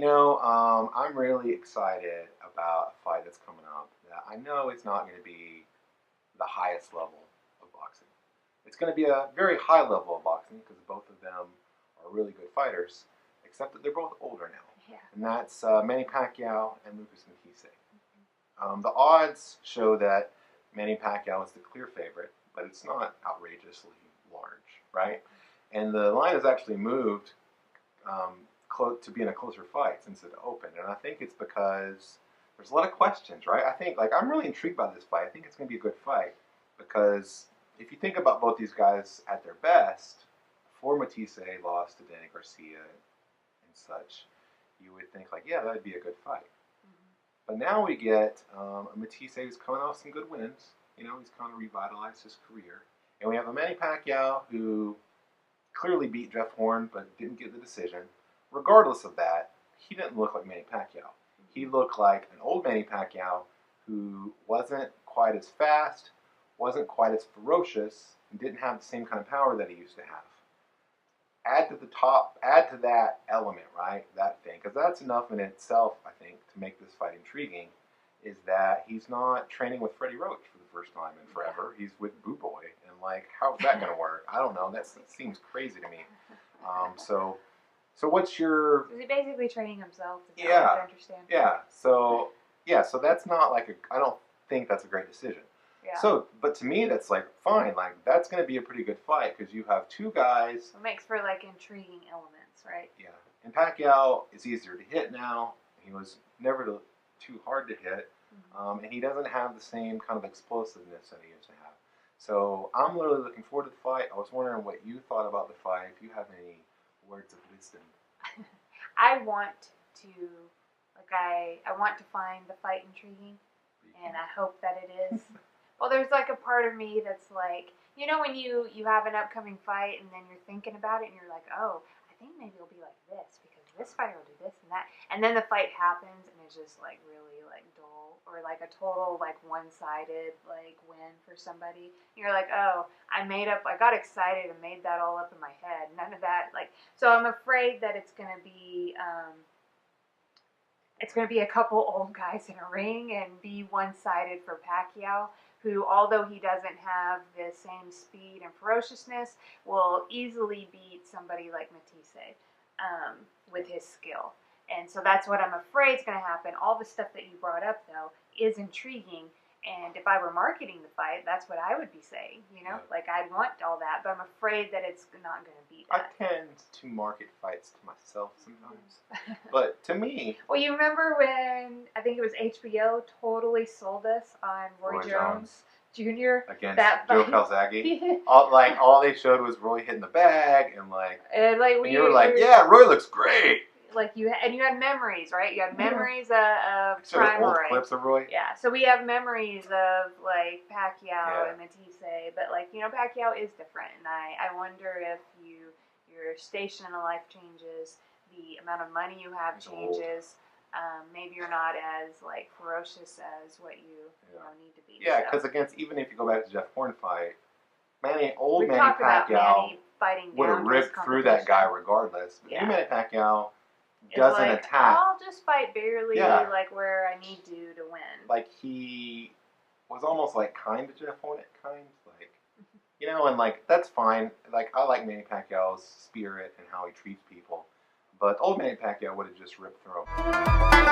I'm really excited about a fight that's coming up that I know it's not going to be the highest level of boxing. It's going to be a very high level of boxing because both of them are really good fighters, except that they're both older now. Yeah. And that's Manny Pacquiao and Matthysse. The odds show that Manny Pacquiao is the clear favorite, but it's not outrageously large, right? And the line has actually moved to being a closer fight since it opened, and I think it's because there's a lot of questions, right? I think, I'm really intrigued by this fight. I think it's going to be a good fight because if you think about both these guys at their best, before Matthysse lost to Danny Garcia and such, you would think yeah, that'd be a good fight. But now we get Matthysse who's coming off some good wins. He's kind of revitalized his career, and we have a Manny Pacquiao who clearly beat Jeff Horn, but didn't get the decision. Regardless of that, he didn't look like Manny Pacquiao. He looked like an old Manny Pacquiao who wasn't quite as fast, wasn't quite as ferocious, and didn't have the same kind of power that he used to have. Add to that element, right? That thing, because that's enough in itself, I think, to make this fight intriguing, is that he's not training with Freddie Roach for the first time in forever. He's with Boo Boy, and how's that going to work? I don't know. That seems crazy to me. So what's your? Is he basically training himself? Yeah. I understand. Yeah. So that's not I don't think that's a great decision. Yeah. So, but to me, that's fine. That's going to be a pretty good fight because you have two guys. It makes for intriguing elements, right? Yeah. And Pacquiao is easier to hit now. He was never too hard to hit, and he doesn't have the same kind of explosiveness that he used to have. So I'm really looking forward to the fight. I was wondering what you thought about the fight. If you have any words of wisdom. I want to, I want to find the fight intriguing, and I hope that it is. Well, there's a part of me that's when you have an upcoming fight and then you're thinking about it and you're like, oh, I think maybe it'll be like this because this fighter will do this and that, and then the fight happens and it's just really dull or a total one-sided win for somebody. And you're like, oh, I got excited and made that all up in my head. None of that so I'm afraid that it's gonna be a couple old guys in a ring and be one-sided for Pacquiao, who, although he doesn't have the same speed and ferociousness, will easily beat somebody like Matthysse with his skill. And so that's what I'm afraid is going to happen. All the stuff that you brought up, though, is intriguing. And if I were marketing the fight, that's what I would be saying. Yeah. I'd want all that, but I'm afraid that it's not going to be that. I tend to market fights to myself sometimes. But to me... Well, you remember when, I think it was HBO, totally sold us on Roy Jones Jr. against that Joe Calzaghe. all they showed was Roy hitting the bag, and and you were like, yeah, Roy looks great. You had memories, right? You had memories of Prime old Roy. clips of Roy. Yeah, so we have memories of Pacquiao and Matthysse, but Pacquiao is different, and I wonder if your station in life changes, the amount of money you have changes. Maybe you're not as ferocious as what you need to be. Yeah, because even if you go back to Jeff Horn fight, Manny Pacquiao Pacquiao would have ripped through that guy regardless. But Manny Pacquiao doesn't attack. I'll just fight barely, where I need to win. He was almost kind to Jeff Horn at times, and that's fine. I like Manny Pacquiao's spirit and how he treats people, but old Manny Pacquiao would have just ripped through him.